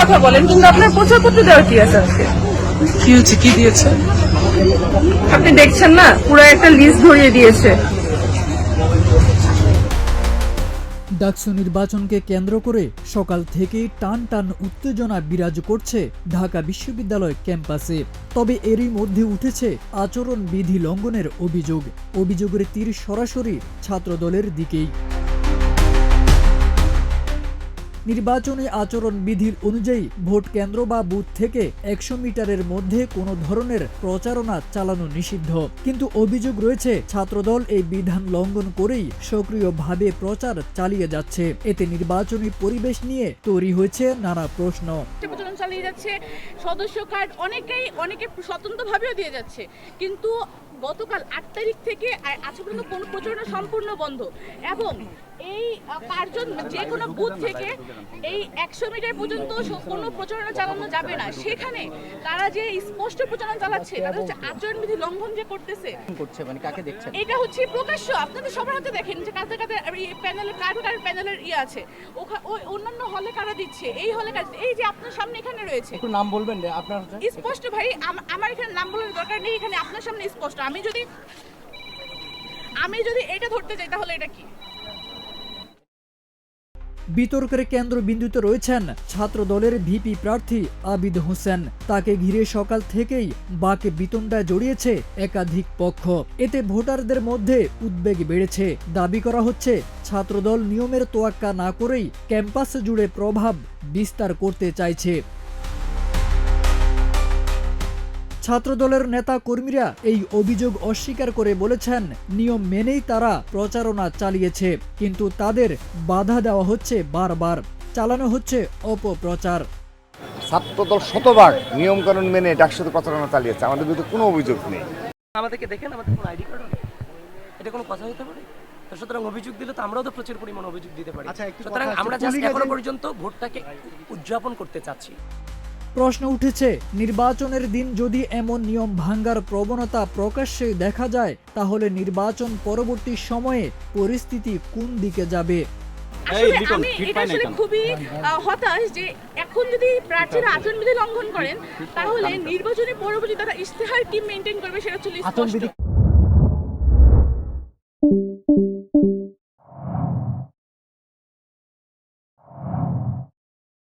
কথা বলেন, কিন্তু আপনার প্রচারপত্র দেওয়ার কি আছে আজকে? কি হচ্ছে, কি দিয়েছে? আপনি দেখছেন না, পুরো একটা লিস্ট ধরিয়ে দিয়েছে। ডাকসু নির্বাচনকে কেন্দ্র করে সকাল থেকেই টান টান উত্তেজনা বিরাজ করছে ঢাকা বিশ্ববিদ্যালয় ক্যাম্পাসে। তবে এরই মধ্যে উঠেছে আচরণবিধি লঙ্ঘনের অভিযোগের তীর সরাসরি ছাত্রদলের দিকেই। নির্বাচনী আচরণ বিধির অনুযায়ী ভোট কেন্দ্র বা বুথ থেকে 100 মিটারের মধ্যে কোনো ধরনের প্রচারণা চালানো নিষিদ্ধ, কিন্তু অভিযোগ রয়েছে ছাত্রদল এই বিধান লঙ্ঘন করেই সক্রিয়ভাবে প্রচার চালিয়ে যাচ্ছে। এতে নির্বাচনী পরিবেশ নিয়ে তৈরি হয়েছে নানা প্রশ্ন। প্রচারণা চালিয়ে যাচ্ছে, সদস্য কার্ড অনেকে স্বতন্ত্রভাবেও দিয়ে যাচ্ছে, কিন্তু গতকাল 8 তারিখ থেকে আজ পর্যন্ত কোনো প্রচারণা সম্পূর্ণ বন্ধ। এবং এই কার্জন যে কোনো বুথ থেকে এই 100 মিটার পর্যন্ত কোনো প্রচারণা চালানো যাবে না। সেখানে তারা যে স্পষ্ট প্রচারণা চালাচ্ছে, তাদের হচ্ছে আচরণবিধি লঙ্ঘন যে করতেছে, মানে কাকে দেখছেন? এটা হচ্ছে প্রকাশ্য, আপনাদের সবার হাতে দেখেন যে কাদের প্যানেলের কার প্যানেলের আছে, ওই অন্যান্য হলে কারা দিচ্ছে, এই হলে কারা, এই যে আপনার সামনে এখানে রয়েছে। একটু নাম বলবেন আপনার? স্পষ্ট ভাই, আমার এখানে নাম বলার দরকার নেই, এখানে আপনার সামনে স্পষ্ট। আমি যদি এটা ধরতে যাই তাহলে এটা কি? বিতর্কের কেন্দ্রবিন্দুতে রয়েছেন ছাত্রদলের ভিপি প্রার্থী আবিদ হোসেন। তাকে ঘিরে সকাল থেকেই বাকে বিতণ্ডায় জড়িয়েছে একাধিক পক্ষ। এতে ভোটারদের মধ্যে উদ্বেগ বেড়েছে। দাবি করা হচ্ছে ছাত্রদল নিয়মের তোয়াক্কা না করেই ক্যাম্পাস জুড়ে প্রভাব বিস্তার করতে চাইছে। ছাত্রদলের নেতা কর্মীরা এই অভিযোগ অস্বীকার করে বলেছেন, নিয়ম মেনেই তারা প্রচারণা চালিয়েছে, কিন্তু তাদের বাধা দেওয়া হচ্ছে, বারবার চালানো হচ্ছে অপপ্রচার। ছাত্রদল শতবার নিয়মকানুন মেনে ডাকসুতে প্রচারণা চালিয়েছে, আমাদের বিরুদ্ধে কোনো অভিযোগ নেই। আমাদেরকে দেখেন, আমাদের কোনো আইডি কার্ড নেই, এটা কোনো কথা হতে পারে? তো সুতরাং অভিযোগ দিলে তো আমরাও তো প্রচুর পরিমাণ অভিযোগ দিতে পারি। সুতরাং আমরা জাস্ট এখনো পর্যন্ত ভোটটাকে উদযাপন করতে চাচ্ছি। প্রশ্ন উঠেছে, নির্বাচনের দিন যদি এমন নিয়ম ভাঙ্গার প্রবণতা প্রকাশ্যে দেখা যায়, তাহলে নির্বাচন পরবর্তী সময়ে পরিস্থিতি কোন দিকে যাবে? আমি এটা আসলে খুবই হতাশ যে এখন যদি প্রার্থীরা আচরণবিধি লঙ্ঘন করেন, তাহলে নির্বাচনী পরবর্তী তারা ইশতেহার কি মেনটেন করবে সেটা হচ্ছে স্পষ্ট।